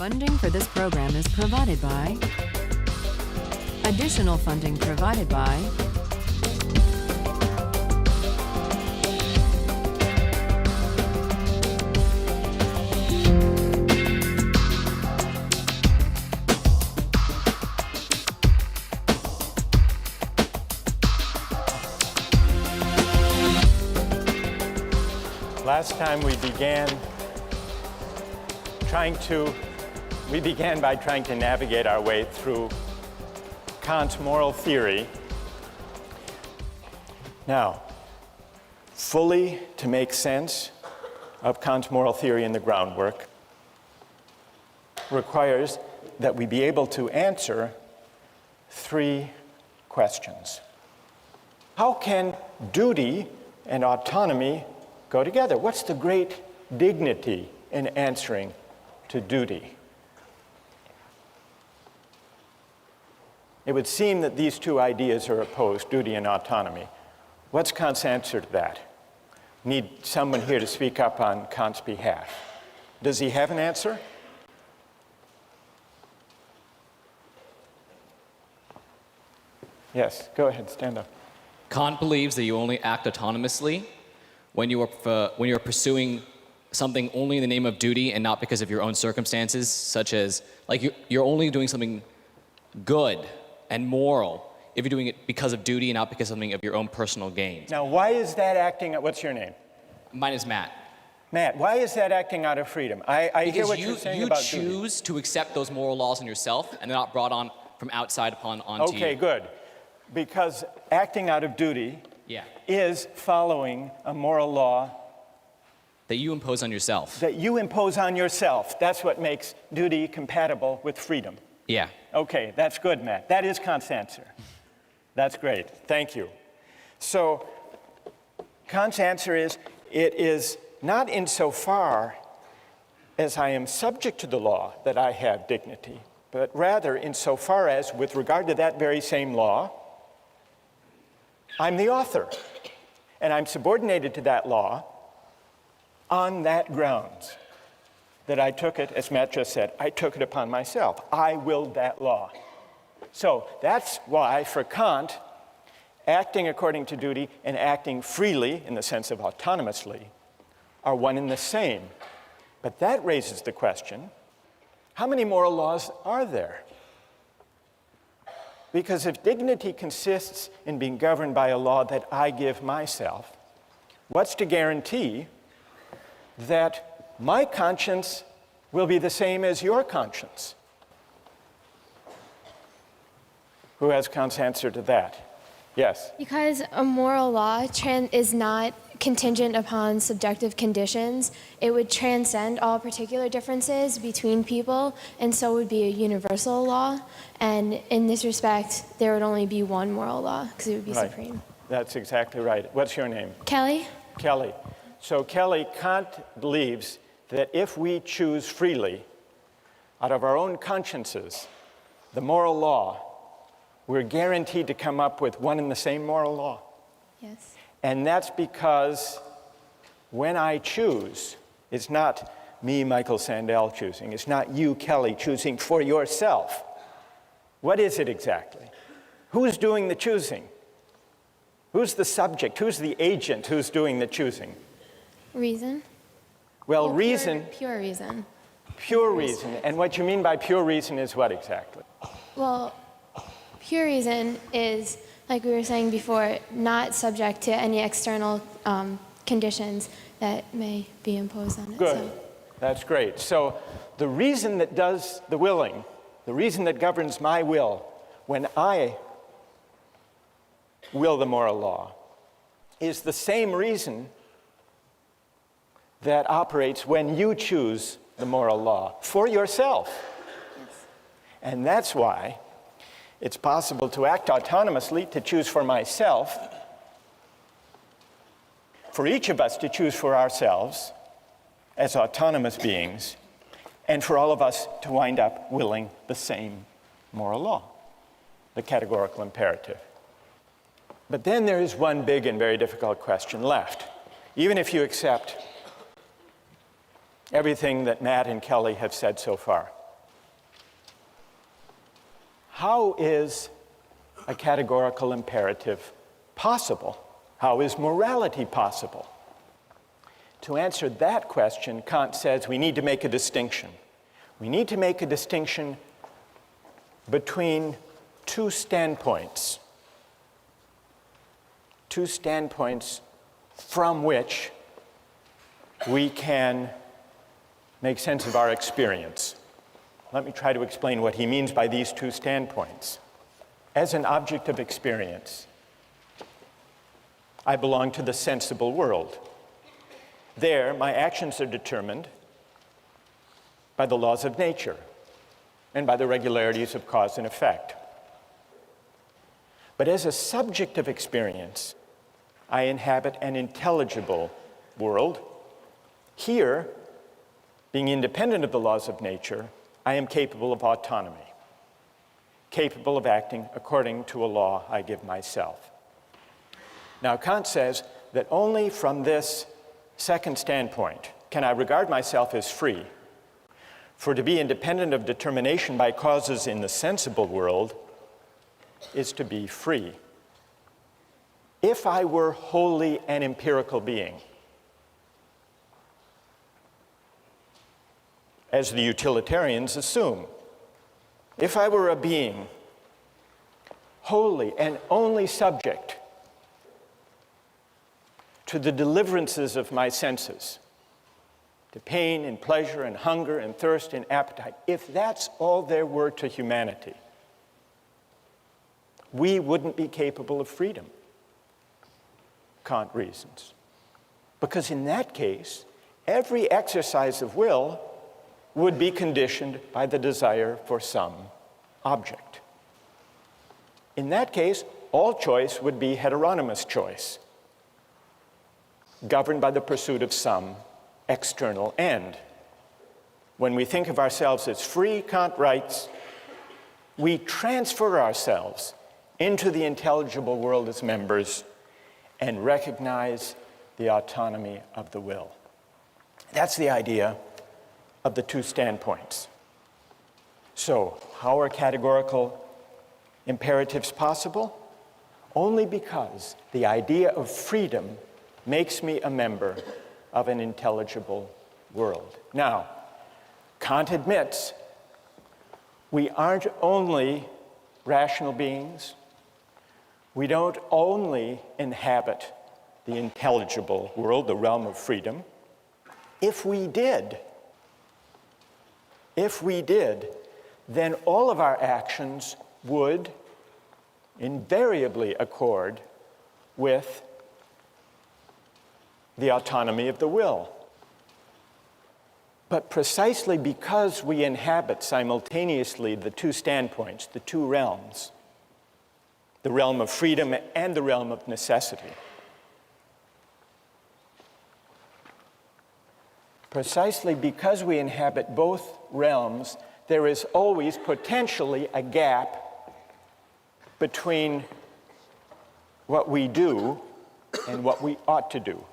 Funding for this program is provided by. Additional funding provided by. Last time we began by trying to navigate our way through Kant's moral theory. Now, fully to make sense of Kant's moral theory in the groundwork requires that we be able to answer three questions. How can duty and autonomy go together? What's the great dignity in answering to duty? It would seem that these two ideas are opposed, duty and autonomy. What's Kant's answer to that? Need someone here to speak up on Kant's behalf. Does he have an answer? Yes, go ahead, stand up. Kant believes that you only act autonomously when you are pursuing something only in the name of duty and not because of your own circumstances, such as, like, you're only doing something good and moral if you're doing it because of duty and not because of something of your own personal gain. Now, why is that acting, what's your name? Mine is Matt. Matt, why is that acting out of freedom? I hear what you're saying about duty. You choose to accept those moral laws in yourself, and they're not brought on from outside onto you. Okay, good. Because acting out of duty is following a moral law that you impose on yourself. That you impose on yourself. That's what makes duty compatible with freedom. Yeah. Okay, that's good, Matt. That is Kant's answer. That's great. Thank you. So Kant's answer is, it is not insofar as I am subject to the law that I have dignity, but rather insofar as, with regard to that very same law, I'm the author, and I'm subordinated to that law on that grounds that I took it, as Matt just said, I took it upon myself. I willed that law. So that's why, for Kant, acting according to duty and acting freely, in the sense of autonomously, are one and the same. But that raises the question, how many moral laws are there? Because if dignity consists in being governed by a law that I give myself, what's to guarantee that my conscience will be the same as your conscience? Who has Kant's answer to that? Yes? Because a moral law is not contingent upon subjective conditions. It would transcend all particular differences between people, and so would be a universal law. And in this respect, there would only be one moral law, because it would be supreme. That's exactly right. What's your name? Kelly. Kelly. So Kelly, Kant believes that if we choose freely, out of our own consciences, the moral law, we're guaranteed to come up with one and the same moral law. Yes. And that's because when I choose, it's not me, Michael Sandel, choosing. It's not you, Kelly, choosing for yourself. What is it exactly? Who's doing the choosing? Who's the subject? Who's the agent who's doing the choosing? Reason. Well, reason. Pure reason. Pure reason. And what you mean by pure reason is what exactly? Well, pure reason is, like we were saying before, not subject to any external conditions that may be imposed on it. Good. So. That's great. So the reason that does the willing, the reason that governs my will when I will the moral law, is the same reason that operates when you choose the moral law for yourself. Yes. And that's why it's possible to act autonomously, to choose for myself, for each of us to choose for ourselves as autonomous beings, and for all of us to wind up willing the same moral law, the categorical imperative. But then there is one big and very difficult question left. Even if you accept everything that Matt and Kelly have said so far, how is a categorical imperative possible? How is morality possible? To answer that question, Kant says we need to make a distinction. We need to make a distinction between two standpoints from which we can make sense of our experience. Let me try to explain what he means by these two standpoints. As an object of experience, I belong to the sensible world. There, my actions are determined by the laws of nature and by the regularities of cause and effect. But as a subject of experience, I inhabit an intelligible world. Here, being independent of the laws of nature, I am capable of autonomy, capable of acting according to a law I give myself. Now, Kant says that only from this second standpoint can I regard myself as free. For to be independent of determination by causes in the sensible world is to be free. If I were wholly an empirical being, as the utilitarians assume, if I were a being wholly and only subject to the deliverances of my senses, to pain and pleasure and hunger and thirst and appetite, if that's all there were to humanity, we wouldn't be capable of freedom, Kant reasons. Because in that case, every exercise of will would be conditioned by the desire for some object. In that case, all choice would be heteronymous choice, governed by the pursuit of some external end. When we think of ourselves as free, Kant writes, we transfer ourselves into the intelligible world as members and recognize the autonomy of the will. That's the idea of the two standpoints. So, how are categorical imperatives possible? Only because the idea of freedom makes me a member of an intelligible world. Now, Kant admits we aren't only rational beings. We don't only inhabit the intelligible world, the realm of freedom. If we did, then all of our actions would invariably accord with the autonomy of the will. But precisely because we inhabit simultaneously the two standpoints, the two realms, the realm of freedom and the realm of necessity, precisely because we inhabit both realms, there is always potentially a gap between what we do and what we ought to do,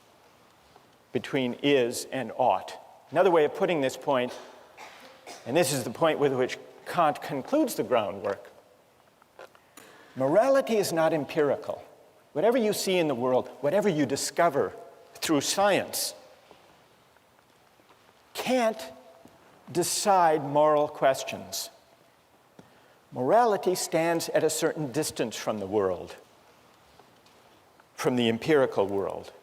between is and ought. Another way of putting this point, and this is the point with which Kant concludes the groundwork, morality is not empirical. Whatever you see in the world, whatever you discover through science, can't decide moral questions. Morality stands at a certain distance from the world, from the empirical world.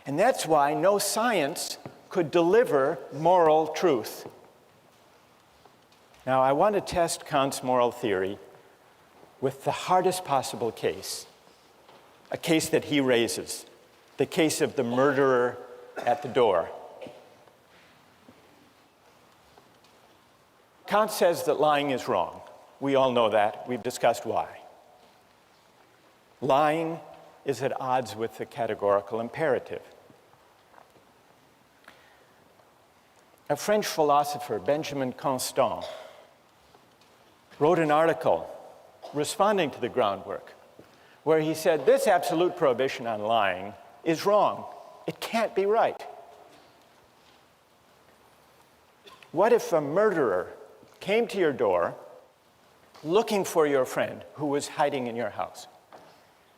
And that's why no science could deliver moral truth. Now, I want to test Kant's moral theory with the hardest possible case, a case that he raises, the case of the murderer at the door. Kant says that lying is wrong. We all know that. We've discussed why. Lying is at odds with the categorical imperative. A French philosopher, Benjamin Constant, wrote an article responding to the groundwork where he said, this absolute prohibition on lying is wrong. It can't be right. What if a murderer came to your door looking for your friend who was hiding in your house.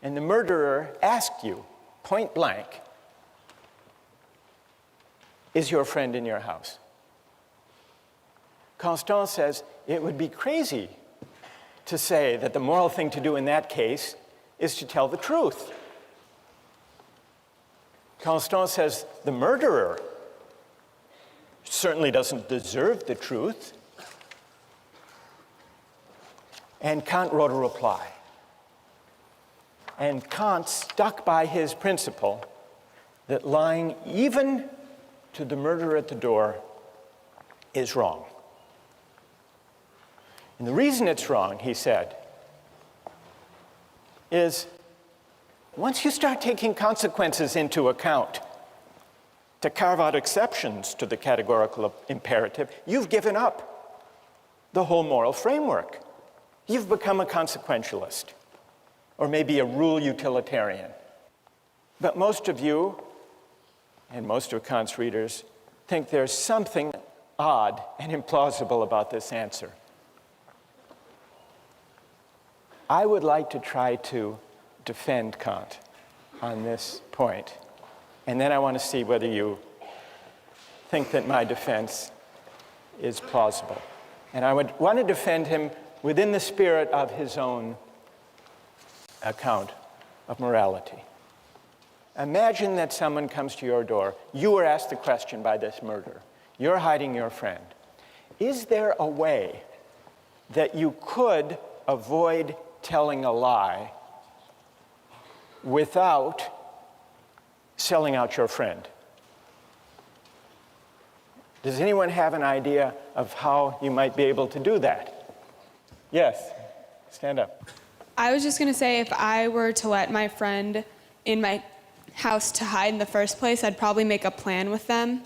And the murderer asked you, point blank, is your friend in your house? Constant says it would be crazy to say that the moral thing to do in that case is to tell the truth. Constant says the murderer certainly doesn't deserve the truth. And Kant wrote a reply. And Kant stuck by his principle that lying even to the murderer at the door is wrong. And the reason it's wrong, he said, is once you start taking consequences into account to carve out exceptions to the categorical imperative, you've given up the whole moral framework. You've become a consequentialist, or maybe a rule utilitarian. But most of you, and most of Kant's readers, think there's something odd and implausible about this answer. I would like to try to defend Kant on this point, and then I want to see whether you think that my defense is plausible. And I would want to defend him within the spirit of his own account of morality. Imagine that someone comes to your door. You were asked the question by this murderer. You're hiding your friend. Is there a way that you could avoid telling a lie without selling out your friend? Does anyone have an idea of how you might be able to do that? Yes, stand up. I was just going to say, if I were to let my friend in my house to hide in the first place, I'd probably make a plan with them.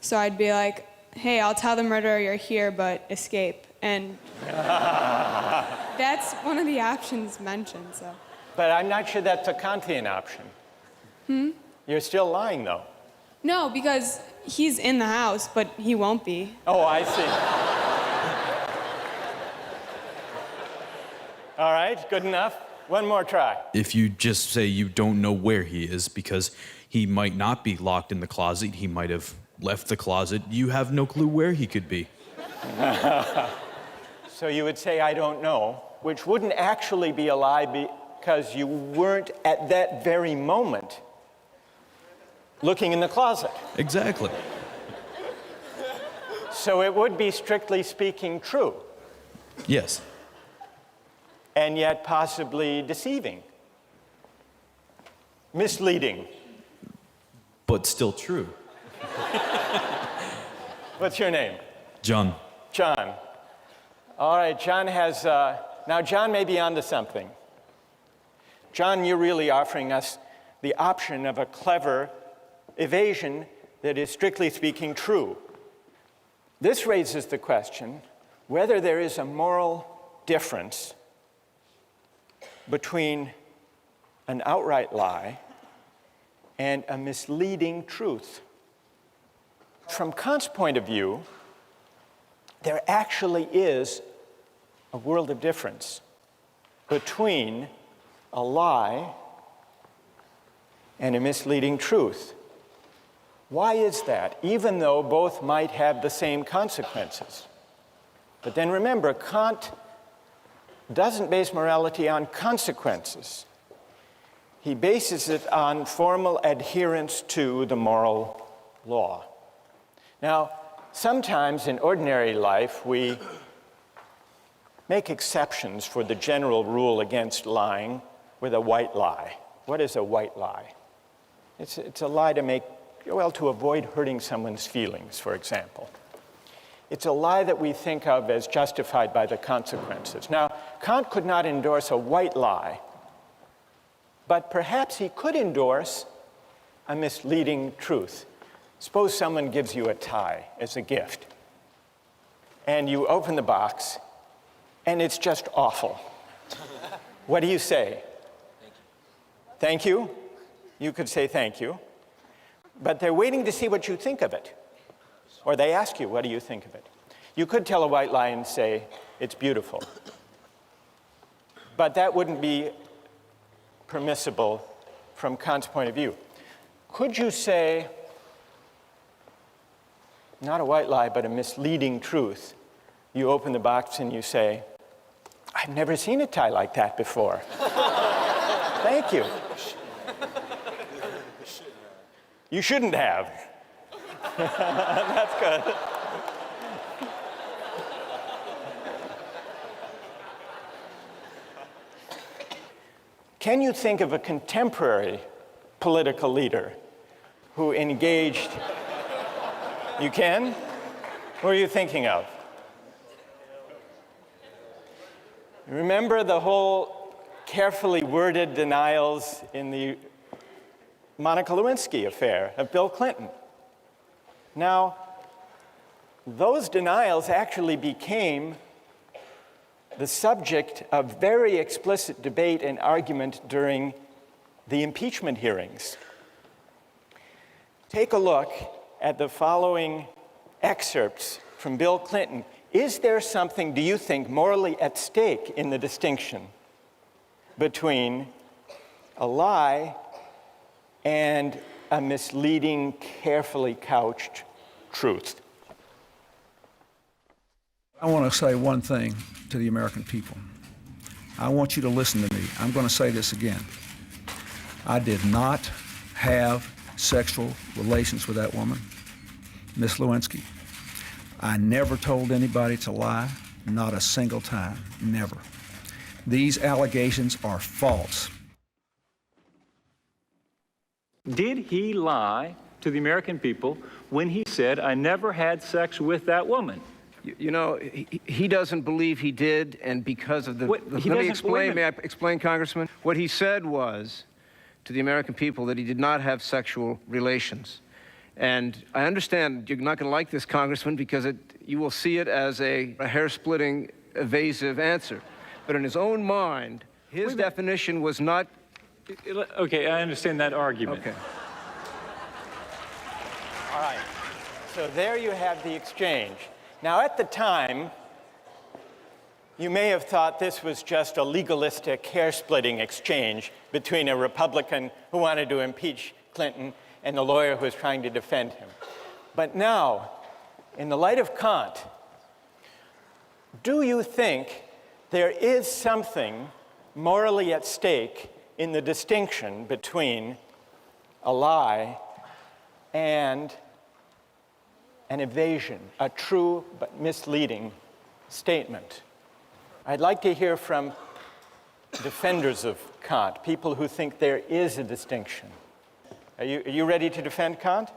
So I'd be like, hey, I'll tell the murderer you're here, but escape. And that's one of the options mentioned. So. But I'm not sure that's a Kantian option. You're still lying, though. No, because he's in the house, but he won't be. Oh, I see. All right, good enough. One more try. If you just say you don't know where he is because he might not be locked in the closet, he might have left the closet, you have no clue where he could be. So you would say, I don't know, which wouldn't actually be a lie because you weren't at that very moment looking in the closet. Exactly. So it would be, strictly speaking, true. Yes. And yet possibly deceiving, misleading. But still true. What's your name? John. John. All right, John has, now John may be onto something. John, you're really offering us the option of a clever evasion that is, strictly speaking, true. This raises the question whether there is a moral difference between an outright lie and a misleading truth. From Kant's point of view, there actually is a world of difference between a lie and a misleading truth. Why is that? Even though both might have the same consequences. But then remember, Kant doesn't base morality on consequences. He bases it on formal adherence to the moral law. Now, sometimes in ordinary life, we make exceptions for the general rule against lying with a white lie. What is a white lie? It's a lie to avoid hurting someone's feelings, for example. It's a lie that we think of as justified by the consequences. Now, Kant could not endorse a white lie, but perhaps he could endorse a misleading truth. Suppose someone gives you a tie as a gift, and you open the box, and it's just awful. What do you say? Thank you. You could say thank you. But they're waiting to see what you think of it. Or they ask you, what do you think of it? You could tell a white lie and say, it's beautiful. but that wouldn't be permissible from Kant's point of view. Could you say, not a white lie, but a misleading truth? You open the box and you say, I've never seen a tie like that before. Thank you. You shouldn't have. That's good. Can you think of a contemporary political leader who engaged? You can? Who are you thinking of? Remember the whole carefully worded denials in the Monica Lewinsky affair of Bill Clinton. Now, those denials actually became the subject of very explicit debate and argument during the impeachment hearings. Take a look at the following excerpts from Bill Clinton. Is there something, do you think, morally at stake in the distinction between a lie and a misleading, carefully couched truth? I want to say one thing to the American people. I want you to listen to me. I'm going to say this again. I did not have sexual relations with that woman, Miss Lewinsky. I never told anybody to lie, not a single time, never. These allegations are false. Did he lie to the American people when he said, I never had sex with that woman? You know, he doesn't believe he did, and because of the... What, let me explain, may I explain, Congressman? What he said was to the American people that he did not have sexual relations. And I understand you're not going to like this, Congressman, because you will see it as a hair-splitting, evasive answer. But in his own mind, his definition was not... Okay, I understand that argument. Okay. All right. So there you have the exchange. Now, at the time, you may have thought this was just a legalistic, hair-splitting exchange between a Republican who wanted to impeach Clinton and the lawyer who was trying to defend him. But now, in the light of Kant, do you think there is something morally at stake in the distinction between a lie and an evasion, a true but misleading statement? I'd like to hear from defenders of Kant, people who think there is a distinction. Are you ready to defend Kant?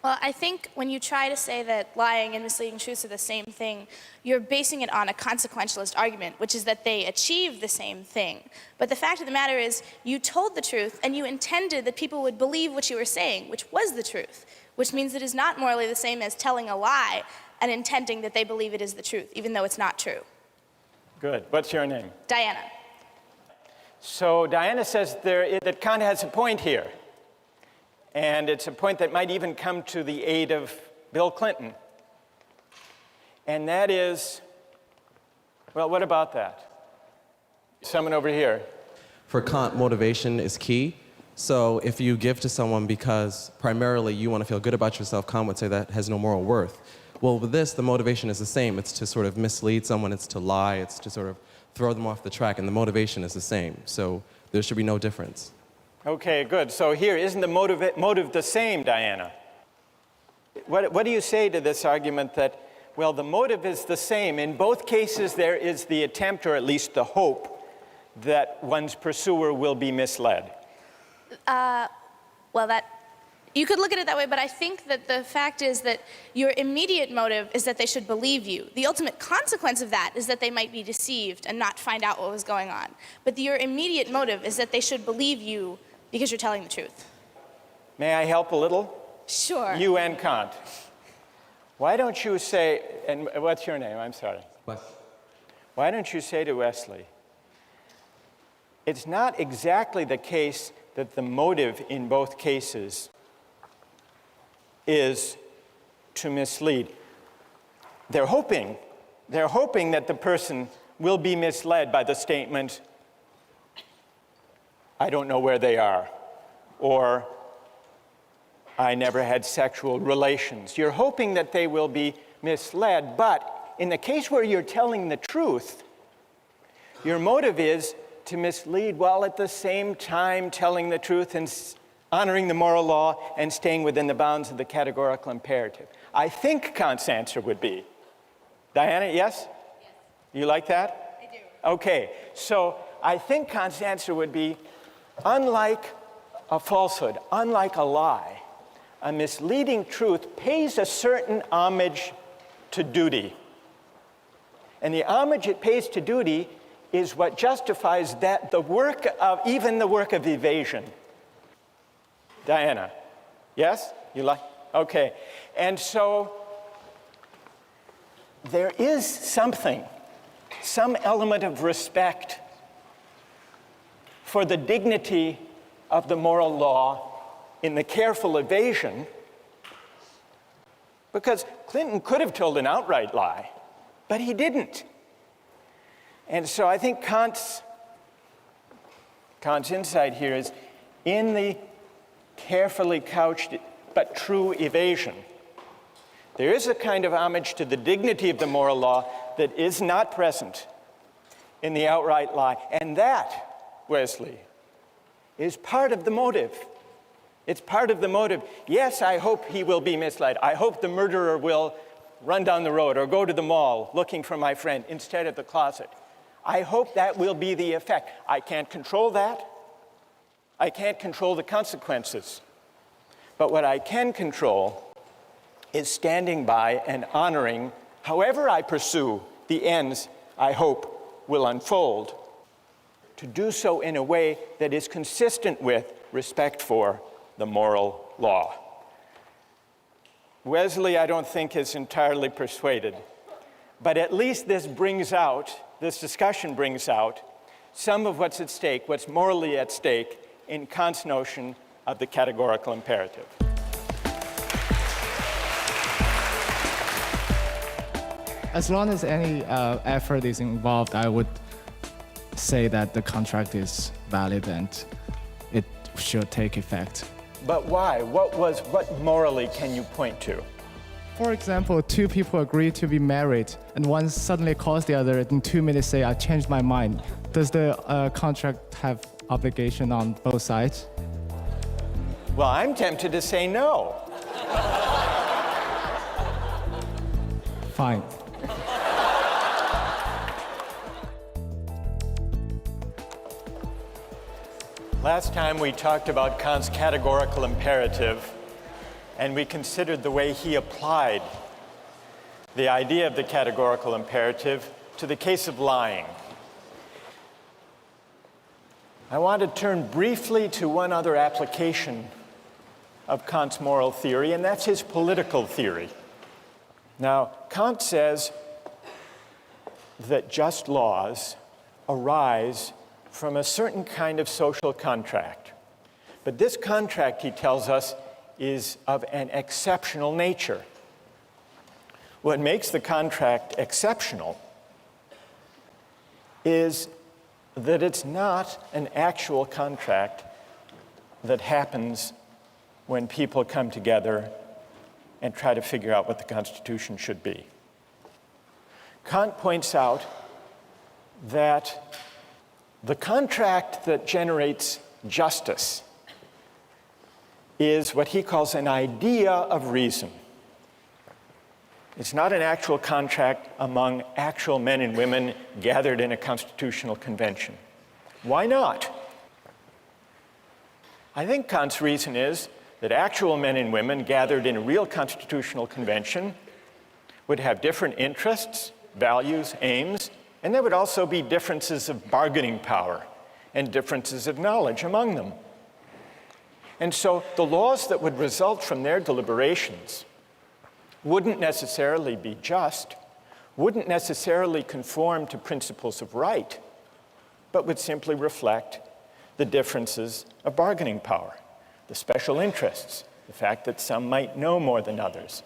Well, I think when you try to say that lying and misleading truths are the same thing, you're basing it on a consequentialist argument, which is that they achieve the same thing. But the fact of the matter is, you told the truth, and you intended that people would believe what you were saying, which was the truth, which means it is not morally the same as telling a lie and intending that they believe it is the truth, even though it's not true. Good. What's your name? Diana. So Diana says that Kant has a point here. And it's a point that might even come to the aid of Bill Clinton. And that is, well, what about that? Someone over here. For Kant, motivation is key. So if you give to someone because primarily you want to feel good about yourself, Kant would say that has no moral worth. Well, with this, the motivation is the same. It's to sort of mislead someone, it's to lie, it's to sort of throw them off the track, and the motivation is the same. So there should be no difference. Okay, good. So here, isn't the motive the same, Diana? What do you say to this argument that, well, the motive is the same? In both cases, there is the attempt, or at least the hope, that one's pursuer will be misled. Well, you could look at it that way, but I think that the fact is that your immediate motive is that they should believe you. The ultimate consequence of that is that they might be deceived and not find out what was going on. But your immediate motive is that they should believe you because you're telling the truth. May I help a little? Sure. You and Kant. Why don't you say, and what's your name? I'm sorry. Wes. Why don't you say to Wesley, it's not exactly the case that the motive in both cases is to mislead. They're hoping that the person will be misled by the statement, I don't know where they are, or I never had sexual relations. You're hoping that they will be misled, but in the case where you're telling the truth, your motive is to mislead while at the same time telling the truth and honoring the moral law and staying within the bounds of the categorical imperative. I think Kant's answer would be. Diana, yes? Yes. You like that? I do. Okay, so I think Kant's answer would be, unlike a falsehood, unlike a lie, a misleading truth pays a certain homage to duty. And the homage it pays to duty is what justifies that even the work of evasion. Diana, yes? You like? Okay. And so there is some element of respect for the dignity of the moral law in the careful evasion, because Clinton could have told an outright lie, but he didn't. And so I think Kant's insight here is in the carefully couched but true evasion, there is a kind of homage to the dignity of the moral law that is not present in the outright lie. And that, Wesley, is part of the motive. It's part of the motive. Yes, I hope he will be misled. I hope the murderer will run down the road or go to the mall looking for my friend instead of the closet. I hope that will be the effect. I can't control that. I can't control the consequences. But what I can control is standing by and honoring, however I pursue the ends I hope will unfold, to do so in a way that is consistent with respect for the moral law. Wesley, I don't think, is entirely persuaded, but at least this discussion brings out some of what's at stake, what's morally at stake in Kant's notion of the categorical imperative. As long as any effort is involved, I would say that the contract is valid and it should take effect. But why? What morally can you point to? For example, two people agree to be married, and one suddenly calls the other in 2 minutes say, I changed my mind. Does the contract have obligation on both sides? Well, I'm tempted to say no. Fine. Last time we talked about Kant's categorical imperative, and we considered the way he applied the idea of the categorical imperative to the case of lying. I want to turn briefly to one other application of Kant's moral theory, and that's his political theory. Now, Kant says that just laws arise from a certain kind of social contract. But this contract, he tells us, is of an exceptional nature. What makes the contract exceptional is that it's not an actual contract that happens when people come together and try to figure out what the Constitution should be. Kant points out that the contract that generates justice is what he calls an idea of reason. It's not an actual contract among actual men and women gathered in a constitutional convention. Why not? I think Kant's reason is that actual men and women gathered in a real constitutional convention would have different interests, values, aims, and there would also be differences of bargaining power and differences of knowledge among them. And so the laws that would result from their deliberations wouldn't necessarily be just, wouldn't necessarily conform to principles of right, but would simply reflect the differences of bargaining power, the special interests, the fact that some might know more than others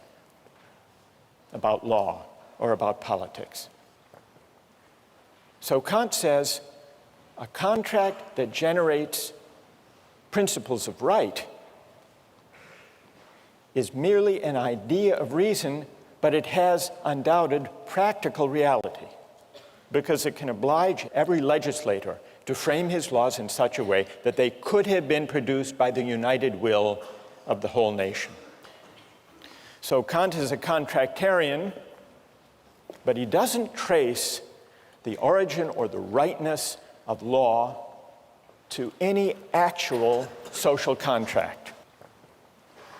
about law or about politics. So Kant says a contract that generates principles of right is merely an idea of reason, but it has undoubted practical reality, because it can oblige every legislator to frame his laws in such a way that they could have been produced by the united will of the whole nation. So Kant is a contractarian, but he doesn't trace the origin or the rightness of law to any actual social contract.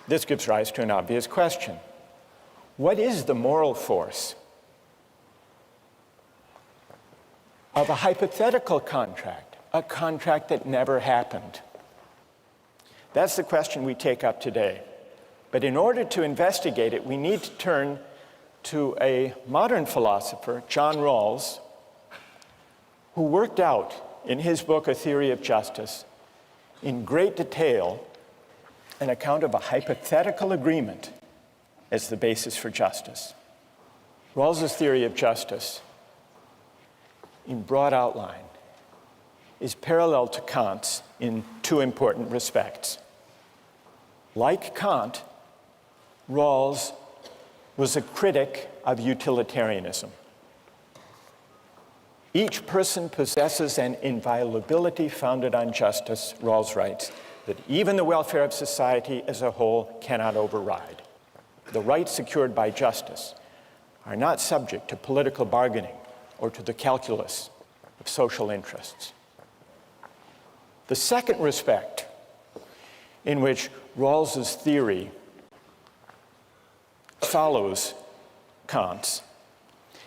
This gives rise to an obvious question. What is the moral force of a hypothetical contract, a contract that never happened? That's the question we take up today. But in order to investigate it, we need to turn to a modern philosopher, John Rawls, who worked out in his book, A Theory of Justice, in great detail, an account of a hypothetical agreement as the basis for justice. Rawls's theory of justice, in broad outline, is parallel to Kant's in two important respects. Like Kant, Rawls was a critic of utilitarianism. Each person possesses an inviolability founded on justice, Rawls writes, that even the welfare of society as a whole cannot override. The rights secured by justice are not subject to political bargaining or to the calculus of social interests. The second respect in which Rawls's theory follows Kant's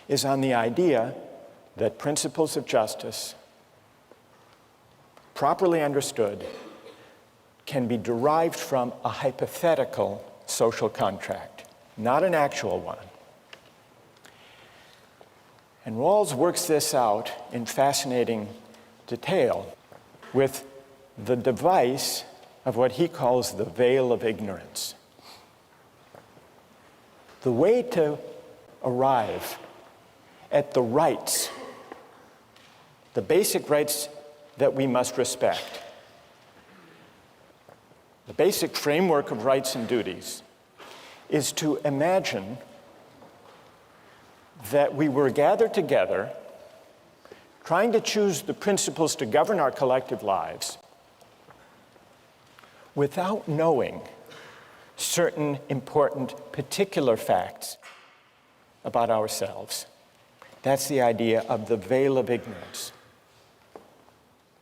is on the idea that principles of justice, properly understood, can be derived from a hypothetical social contract, not an actual one. And Rawls works this out in fascinating detail with the device of what he calls the veil of ignorance. The way to arrive at the rights, the basic rights that we must respect, the basic framework of rights and duties, is to imagine that we were gathered together trying to choose the principles to govern our collective lives without knowing certain important particular facts about ourselves. That's the idea of the veil of ignorance.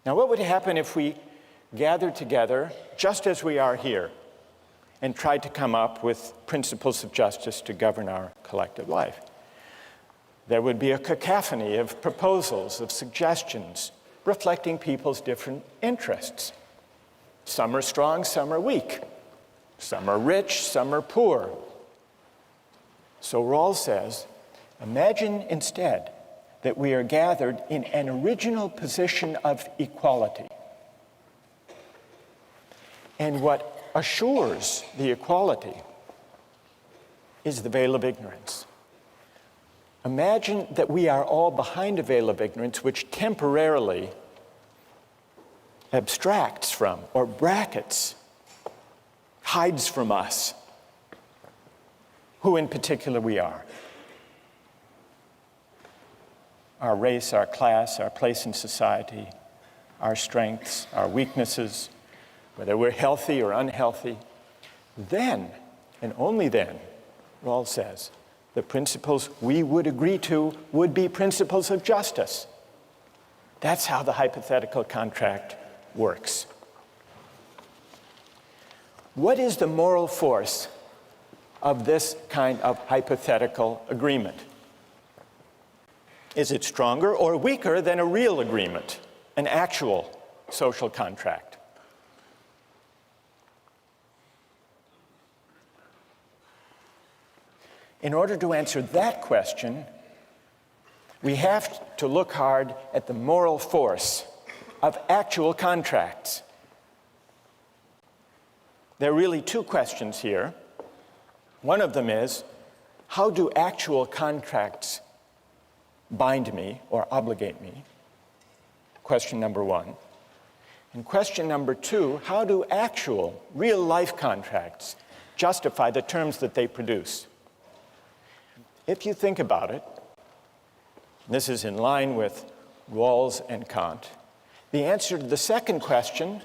Now, what would happen if we gathered together just as we are here and tried to come up with principles of justice to govern our collective life? There would be a cacophony of proposals, of suggestions, reflecting people's different interests. Some are strong, some are weak. Some are rich, some are poor. So Rawls says, imagine instead that we are gathered in an original position of equality. And what assures the equality is the veil of ignorance. Imagine that we are all behind a veil of ignorance which temporarily abstracts from or brackets, hides from us who in particular we are. Our race, our class, our place in society, our strengths, our weaknesses, whether we're healthy or unhealthy. Then, and only then, Rawls says, the principles we would agree to would be principles of justice. That's how the hypothetical contract works. What is the moral force of this kind of hypothetical agreement? Is it stronger or weaker than a real agreement, an actual social contract? In order to answer that question, we have to look hard at the moral force of actual contracts. There are really two questions here. One of them is, how do actual contracts bind me or obligate me? Question number one. And question number 2, how do actual, real-life contracts justify the terms that they produce? If you think about it, this is in line with Rawls and Kant, the answer to the second question,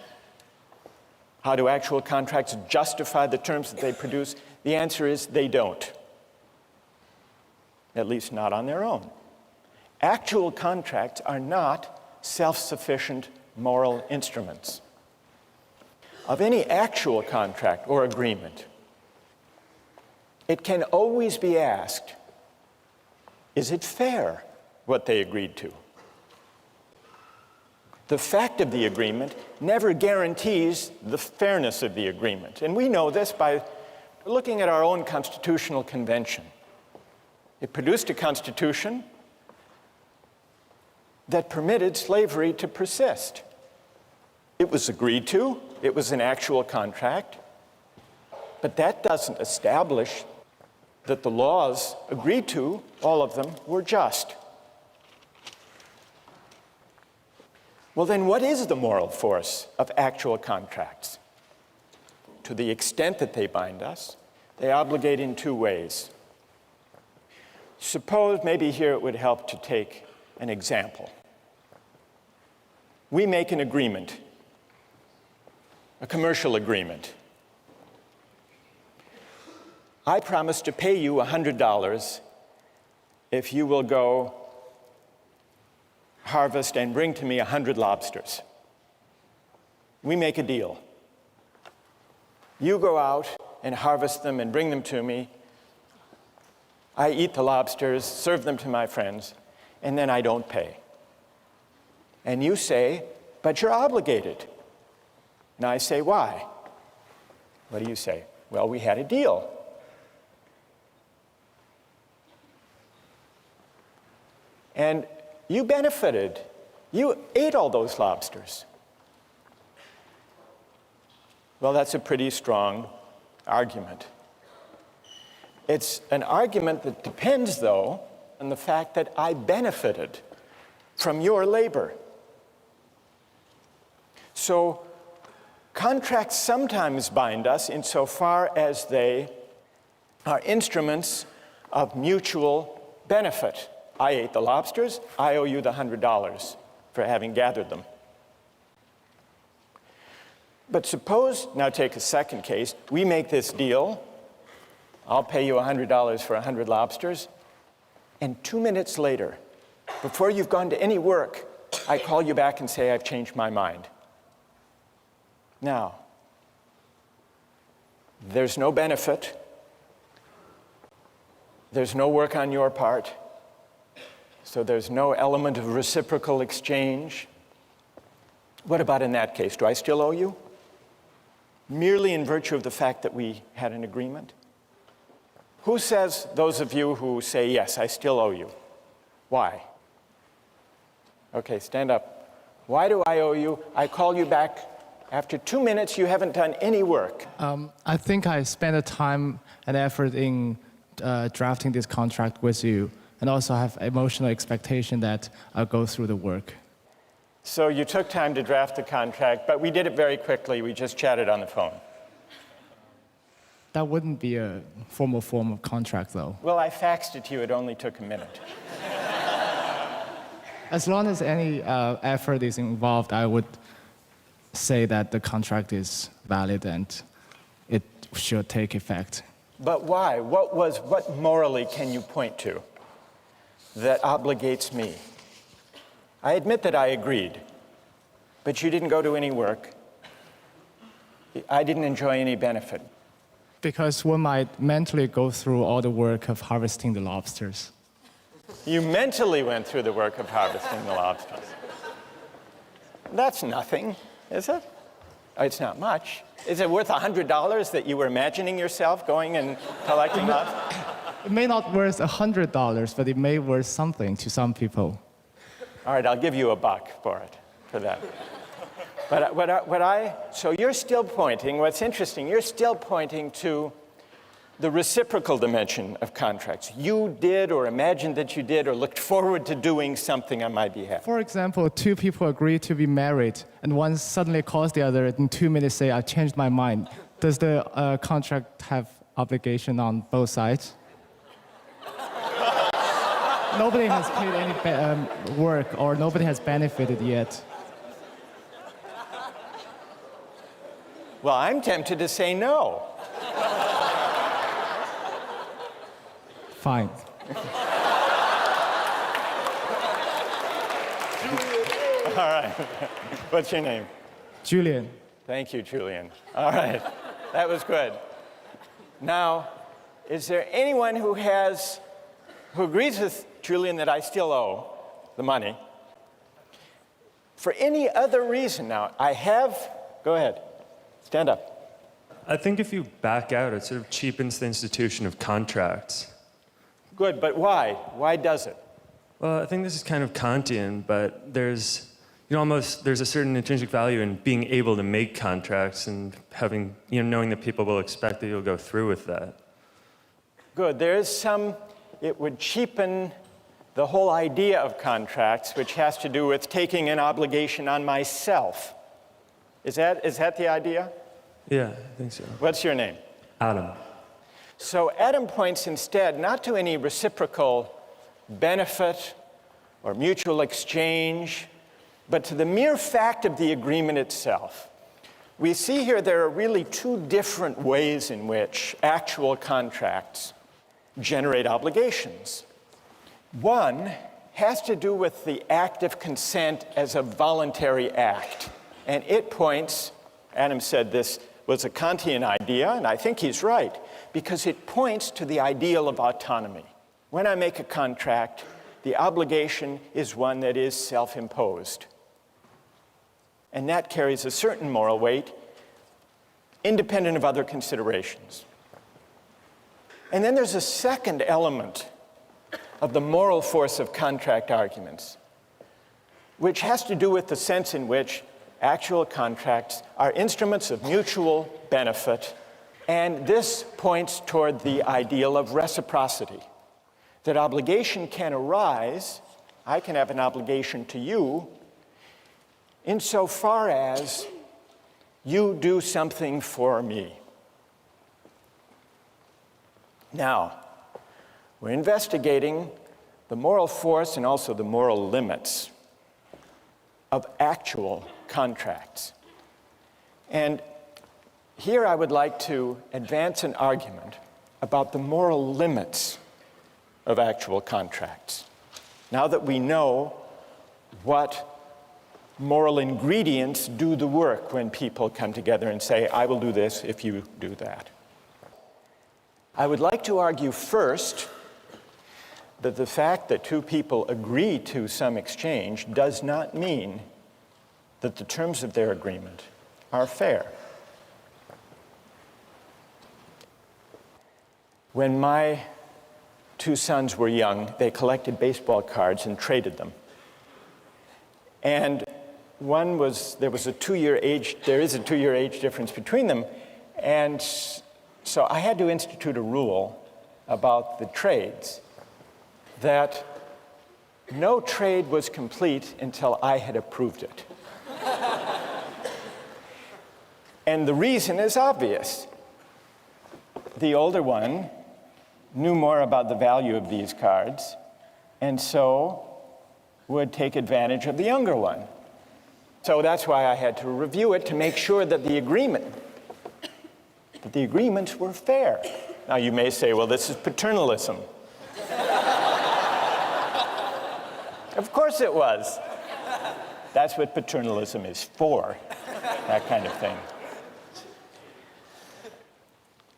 how do actual contracts justify the terms that they produce, the answer is they don't. At least not on their own. Actual contracts are not self-sufficient moral instruments. Of any actual contract or agreement, it can always be asked, is it fair what they agreed to? The fact of the agreement never guarantees the fairness of the agreement. And we know this by looking at our own constitutional convention. It produced a constitution that permitted slavery to persist. It was agreed to, it was an actual contract, but that doesn't establish that the laws agreed to, all of them, were just. Well, then what is the moral force of actual contracts? To the extent that they bind us, they obligate in 2 ways. Suppose, maybe here it would help to take an example. We make an agreement, a commercial agreement. I promise to pay you $100 if you will go harvest and bring to me 100 lobsters. We make a deal. You go out and harvest them and bring them to me. I eat the lobsters, serve them to my friends, and then I don't pay. And you say, but you're obligated. And I say, why? What do you say? Well, we had a deal. And you benefited. You ate all those lobsters. Well, that's a pretty strong argument. It's an argument that depends, though, on the fact that I benefited from your labor. So contracts sometimes bind us insofar as they are instruments of mutual benefit. I ate the lobsters, I owe you the $100 for having gathered them. But suppose, now take a second case, we make this deal, I'll pay you $100 for 100 lobsters, and 2 minutes later, before you've gone to any work, I call you back and say, I've changed my mind. Now, there's no benefit, there's no work on your part, so there's no element of reciprocal exchange. What about in that case? Do I still owe you? Merely in virtue of the fact that we had an agreement? Who says, those of you who say, yes, I still owe you? Why? Okay, stand up. Why do I owe you? I call you back. After 2 minutes, you haven't done any work. I think I spent the time and effort in drafting this contract with you, and also have emotional expectation that I'll go through the work. So you took time to draft the contract, but we did it very quickly. We just chatted on the phone. That wouldn't be a formal form of contract, though. Well, I faxed it to you. It only took a minute. As long as any effort is involved, I would say that the contract is valid and it should take effect. But why? What morally can you point to that obligates me? I admit that I agreed, but you didn't go to any work. I didn't enjoy any benefit. Because one might mentally go through all the work of harvesting the lobsters. You mentally went through the work of harvesting the lobsters. That's nothing, is it? It's not much. Is it worth $100 that you were imagining yourself going and collecting lobsters? It may not worth $100, but it may worth something to some people. All right, I'll give you $1 for that. But so you're still pointing, what's interesting, you're still pointing to the reciprocal dimension of contracts. You did or imagined that you did or looked forward to doing something on my behalf. For example, two people agree to be married, and one suddenly calls the other in 2 minutes say, I changed my mind. Does the contract have obligation on both sides? Nobody has paid any work, or nobody has benefited yet. Well, I'm tempted to say no. Fine. All right. What's your name? Julian. Thank you, Julian. All right. That was good. Now, is there anyone who agrees with Julian that I still owe the money? For any other reason now, go ahead, stand up. I think if you back out, it sort of cheapens the institution of contracts. Good, but why? Why does it? Well, I think this is kind of Kantian, but there's a certain intrinsic value in being able to make contracts and having, knowing that people will expect that you'll go through with that. Good, it would cheapen the whole idea of contracts, which has to do with taking an obligation on myself. Is that the idea? Yeah, I think so. What's your name? Adam. So Adam points instead not to any reciprocal benefit or mutual exchange, but to the mere fact of the agreement itself. We see here there are really two different ways in which actual contracts generate obligations. One has to do with the act of consent as a voluntary act. And it points, Adam said this was a Kantian idea, and I think he's right, because it points to the ideal of autonomy. When I make a contract, the obligation is one that is self-imposed. And that carries a certain moral weight, independent of other considerations. And then there's a second element of the moral force of contract arguments, which has to do with the sense in which actual contracts are instruments of mutual benefit, and this points toward the ideal of reciprocity. That obligation can arise, I can have an obligation to you, insofar as you do something for me. Now, we're investigating the moral force and also the moral limits of actual contracts. And here I would like to advance an argument about the moral limits of actual contracts. Now that we know what moral ingredients do the work when people come together and say, I will do this if you do that. I would like to argue first that the fact that two people agree to some exchange does not mean that the terms of their agreement are fair. When my two sons were young, they collected baseball cards and traded them. And there is a 2-year age difference between them, and so I had to institute a rule about the trades that no trade was complete until I had approved it. And the reason is obvious. The older one knew more about the value of these cards, and so would take advantage of the younger one. So that's why I had to review it to make sure that the agreements were fair. Now you may say, well, this is paternalism. Of course it was. That's what paternalism is for, that kind of thing.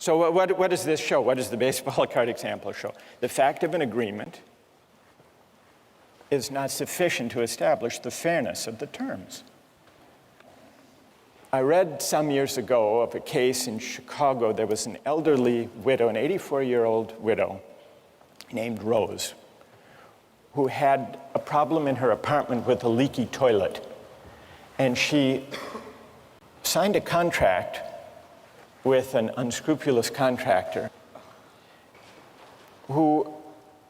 So what does this show? What does the baseball card example show? The fact of an agreement is not sufficient to establish the fairness of the terms. I read some years ago of a case in Chicago. There was an elderly widow, an 84-year-old widow named Rose, who had a problem in her apartment with a leaky toilet. And she signed a contract with an unscrupulous contractor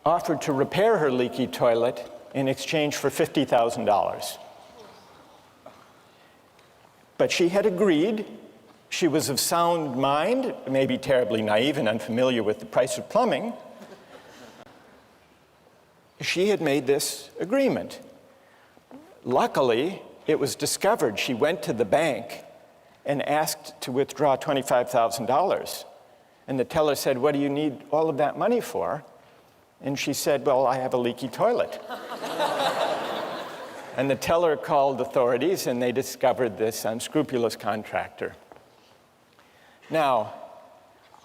offered to repair her leaky toilet in exchange for $50,000. But she had agreed. She was of sound mind, maybe terribly naive and unfamiliar with the price of plumbing. She had made this agreement. Luckily, it was discovered. She went to the bank and asked to withdraw $25,000. And the teller said, "What do you need all of that money for?" And she said, "Well, I have a leaky toilet." And the teller called authorities, and they discovered this unscrupulous contractor. Now,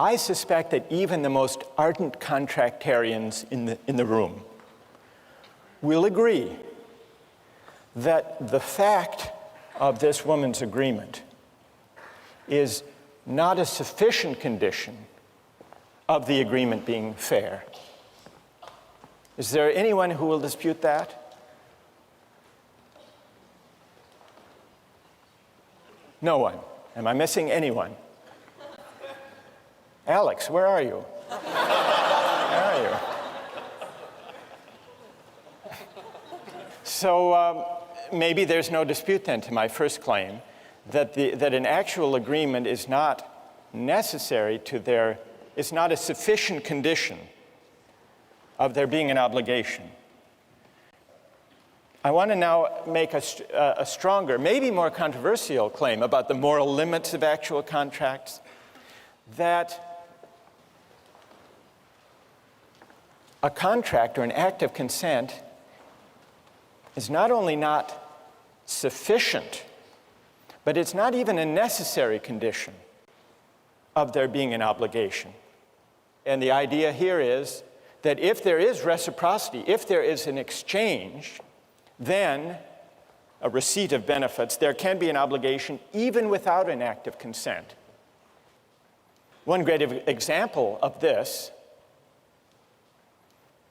I suspect that even the most ardent contractarians in the room will agree that the fact of this woman's agreement is not a sufficient condition of the agreement being fair. Is there anyone who will dispute that? No one. Am I missing anyone? Alex, where are you? Where are you? So maybe there's no dispute then to my first claim that an actual agreement is not necessary to it's not a sufficient condition of there being an obligation. I want to now make a stronger, maybe more controversial claim about the moral limits of actual contracts, that a contract or an act of consent is not only not sufficient, but it's not even a necessary condition of there being an obligation. And the idea here is that if there is reciprocity, if there is an exchange, then a receipt of benefits, there can be an obligation even without an act of consent. One great example of this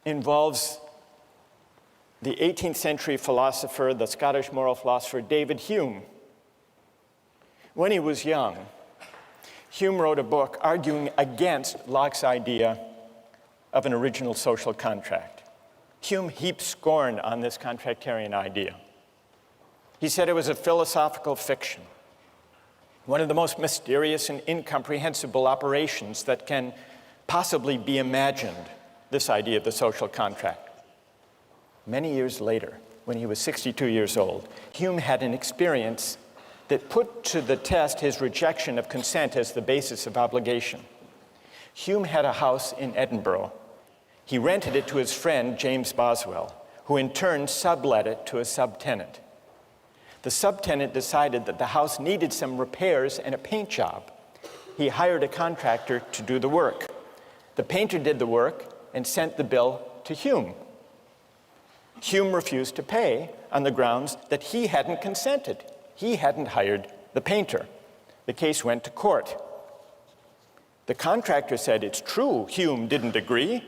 involves the 18th century philosopher, the Scottish moral philosopher, David Hume. When he was young, Hume wrote a book arguing against Locke's idea of an original social contract. Hume heaped scorn on this contractarian idea. He said it was a philosophical fiction, one of the most mysterious and incomprehensible operations that can possibly be imagined, this idea of the social contract. Many years later, when he was 62 years old, Hume had an experience that put to the test his rejection of consent as the basis of obligation. Hume had a house in Edinburgh. He rented it to his friend, James Boswell, who in turn sublet it to a subtenant. The subtenant decided that the house needed some repairs and a paint job. He hired a contractor to do the work. The painter did the work and sent the bill to Hume. Hume refused to pay on the grounds that he hadn't consented. He hadn't hired the painter. The case went to court. The contractor said, "It's true, Hume didn't agree,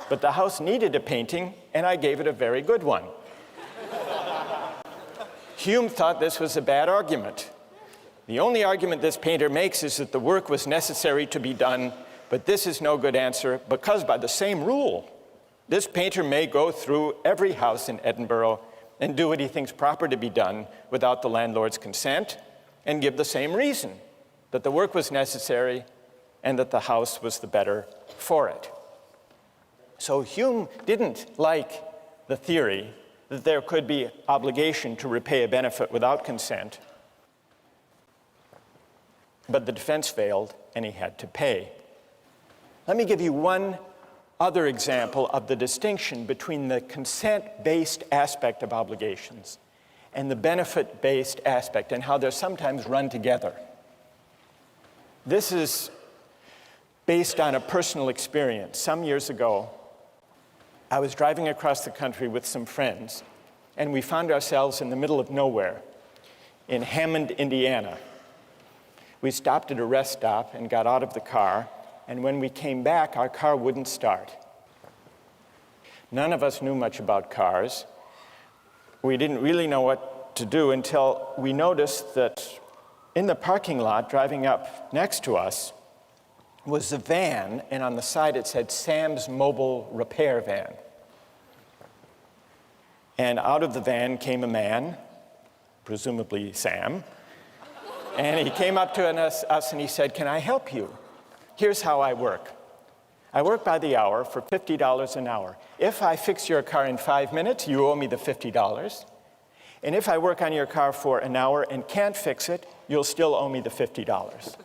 but the house needed a painting, and I gave it a very good one." Hume thought this was a bad argument. The only argument this painter makes is that the work was necessary to be done, but this is no good answer because by the same rule, this painter may go through every house in Edinburgh and do what he thinks proper to be done without the landlord's consent and give the same reason, that the work was necessary and that the house was the better for it. So Hume didn't like the theory that there could be obligation to repay a benefit without consent, but the defense failed and he had to pay. Let me give you one other example of the distinction between the consent-based aspect of obligations and the benefit-based aspect and how they're sometimes run together. This is based on a personal experience. Some years ago, I was driving across the country with some friends, and we found ourselves in the middle of nowhere in Hammond, Indiana. We stopped at a rest stop and got out of the car, and when we came back, our car wouldn't start. None of us knew much about cars. We didn't really know what to do until we noticed that in the parking lot, driving up next to us, was a van, and on the side it said Sam's Mobile Repair Van. And out of the van came a man, presumably Sam, and he came up to us and he said, "Can I help you? Here's how I work. I work by the hour for $50 an hour. If I fix your car in 5 minutes, you owe me the $50. And if I work on your car for an hour and can't fix it, you'll still owe me the $50.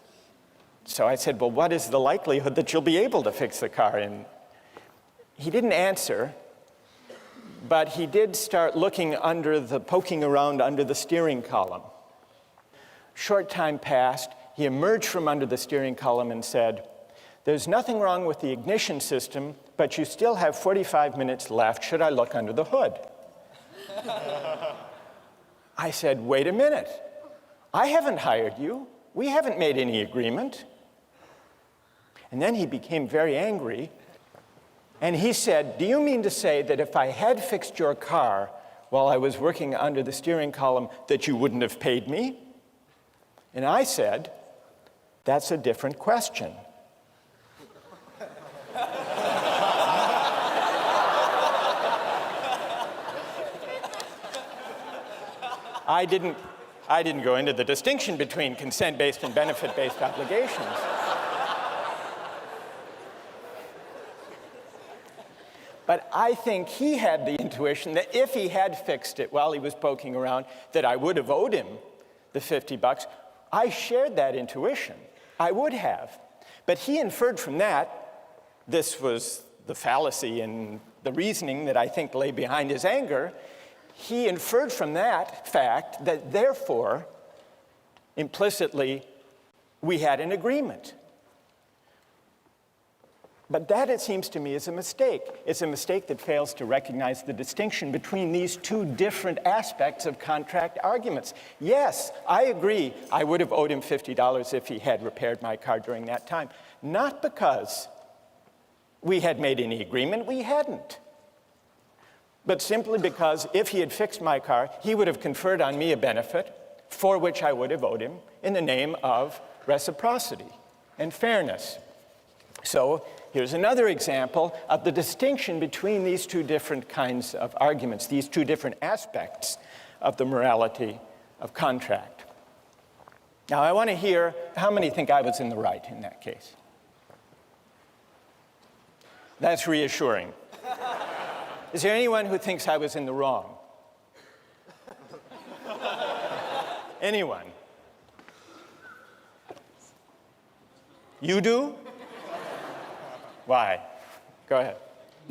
So I said, "Well, what is the likelihood that you'll be able to fix the car?" And he didn't answer, but he did start poking around under the steering column. Short time passed. He emerged from under the steering column and said, "There's nothing wrong with the ignition system, but you still have 45 minutes left. Should I look under the hood?" I said, "Wait a minute. I haven't hired you. We haven't made any agreement." And then he became very angry, and he said, "Do you mean to say that if I had fixed your car while I was working under the steering column, that you wouldn't have paid me?" And I said, "That's a different question." I didn't go into the distinction between consent-based and benefit-based obligations. But I think he had the intuition that if he had fixed it while he was poking around, that I would have owed him the $50. I shared that intuition. I would have. But he inferred from that, this was the fallacy in the reasoning that I think lay behind his anger, he inferred from that fact that therefore, implicitly, we had an agreement. But that, it seems to me, is a mistake. It's a mistake that fails to recognize the distinction between these two different aspects of contract arguments. Yes, I agree I would have owed him $50 if he had repaired my car during that time. Not because we had made any agreement, we hadn't. But simply because if he had fixed my car, he would have conferred on me a benefit for which I would have owed him in the name of reciprocity and fairness. So here's another example of the distinction between these two different kinds of arguments, these two different aspects of the morality of contract. Now, I want to hear how many think I was in the right in that case. That's reassuring. Is there anyone who thinks I was in the wrong? Anyone? You do? Why? Go ahead.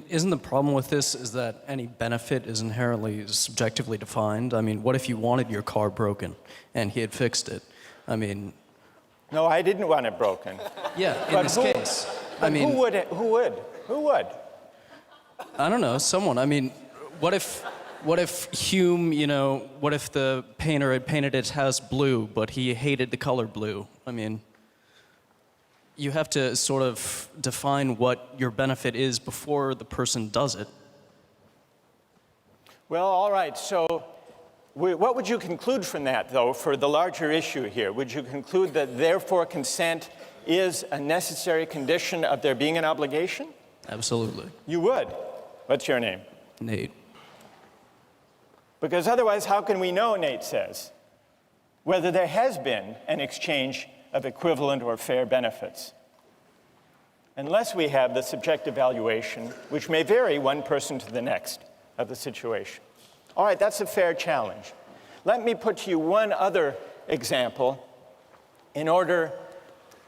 Isn't the problem with this is that any benefit is inherently subjectively defined? I mean, what if you wanted your car broken and he had fixed it? I mean... No, I didn't want it broken. Yeah, in this case. I mean... Who would? I don't know, someone. I mean, what if Hume, what if the painter had painted his house blue, but he hated the color blue? I mean... You have to sort of define what your benefit is before the person does it. Well, all right. So what would you conclude from that, though, for the larger issue here? Would you conclude that, therefore, consent is a necessary condition of there being an obligation? Absolutely. You would? What's your name? Nate. Because otherwise, how can we know, Nate says, whether there has been an exchange of equivalent or fair benefits, unless we have the subjective valuation, which may vary one person to the next of the situation. All right, that's a fair challenge. Let me put to you one other example in order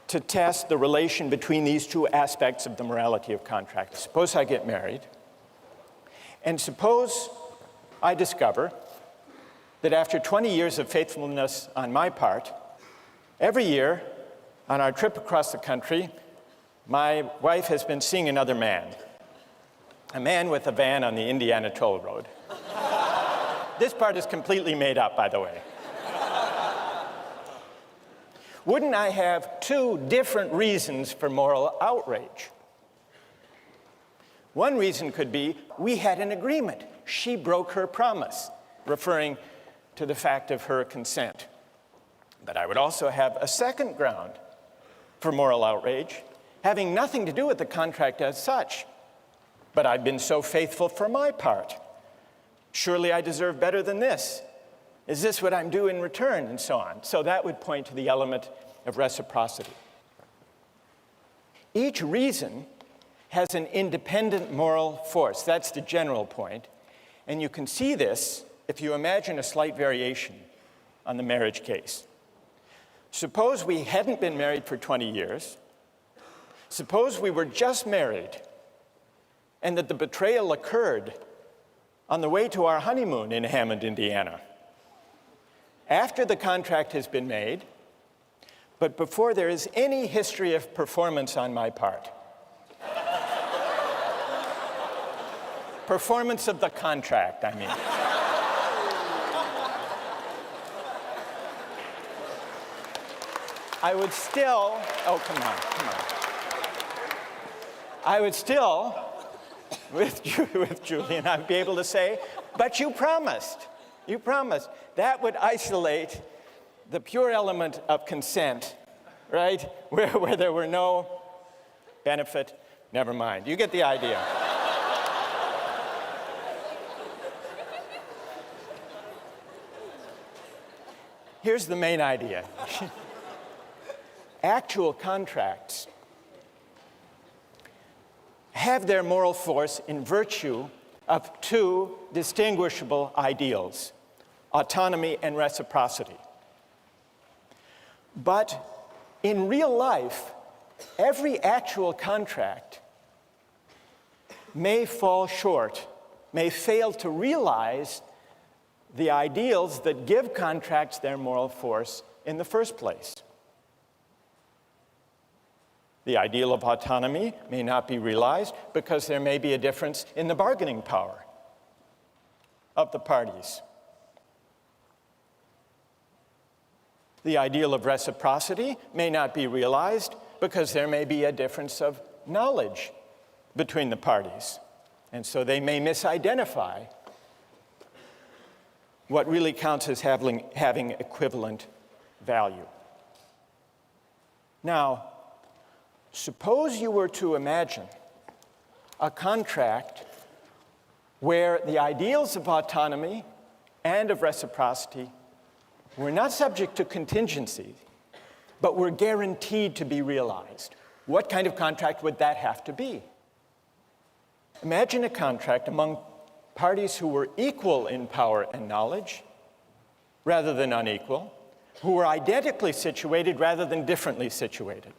to test the relation between these two aspects of the morality of contract. Suppose I get married, and suppose I discover that after 20 years of faithfulness on my part, every year, on our trip across the country, my wife has been seeing another man, a man with a van on the Indiana toll road. This part is completely made up, by the way. Wouldn't I have two different reasons for moral outrage? One reason could be we had an agreement. She broke her promise, referring to the fact of her consent. But I would also have a second ground for moral outrage, having nothing to do with the contract as such. But I've been so faithful for my part. Surely I deserve better than this. Is this what I'm due in return? And so on. So that would point to the element of reciprocity. Each reason has an independent moral force. That's the general point. And you can see this if you imagine a slight variation on the marriage case. Suppose we hadn't been married for 20 years. Suppose we were just married and that the betrayal occurred on the way to our honeymoon in Hammond, Indiana. After the contract has been made, but before there is any history of performance on my part. Performance of the contract, I mean. I would still, oh, come on. I would still, with Julian, I'd be able to say, but you promised. You promised. That would isolate the pure element of consent, right? Where there were no benefit, never mind. You get the idea. Here's the main idea. Actual contracts have their moral force in virtue of two distinguishable ideals, autonomy and reciprocity. But in real life, every actual contract may fall short, may fail to realize the ideals that give contracts their moral force in the first place. The ideal of autonomy may not be realized because there may be a difference in the bargaining power of the parties. The ideal of reciprocity may not be realized because there may be a difference of knowledge between the parties. And so they may misidentify what really counts as having equivalent value. Now, suppose you were to imagine a contract where the ideals of autonomy and of reciprocity were not subject to contingency, but were guaranteed to be realized. What kind of contract would that have to be? Imagine a contract among parties who were equal in power and knowledge rather than unequal, who were identically situated rather than differently situated.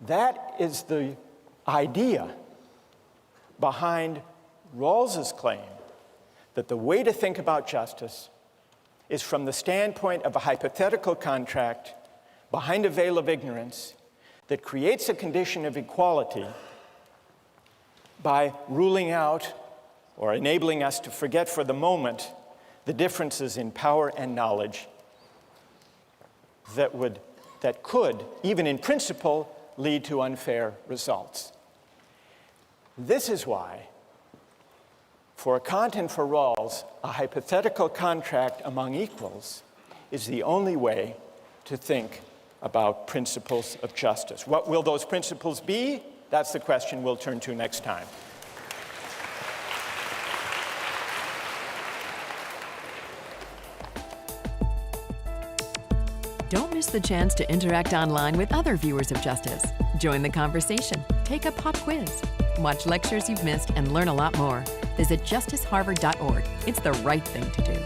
That is the idea behind Rawls's claim that the way to think about justice is from the standpoint of a hypothetical contract behind a veil of ignorance that creates a condition of equality by ruling out or enabling us to forget for the moment the differences in power and knowledge that could, even in principle, lead to unfair results. This is why, for Kant and for Rawls, a hypothetical contract among equals is the only way to think about principles of justice. What will those principles be? That's the question we'll turn to next time. Don't miss the chance to interact online with other viewers of Justice. Join the conversation, take a pop quiz, watch lectures you've missed, and learn a lot more. Visit justiceharvard.org. It's the right thing to do.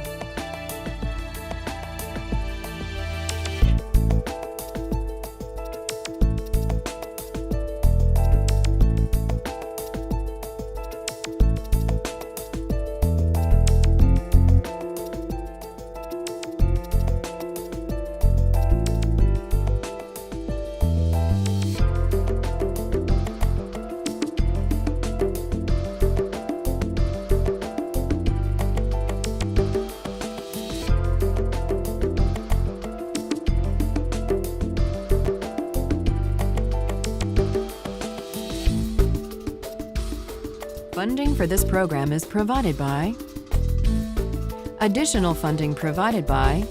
Funding for this program is provided by... Additional funding provided by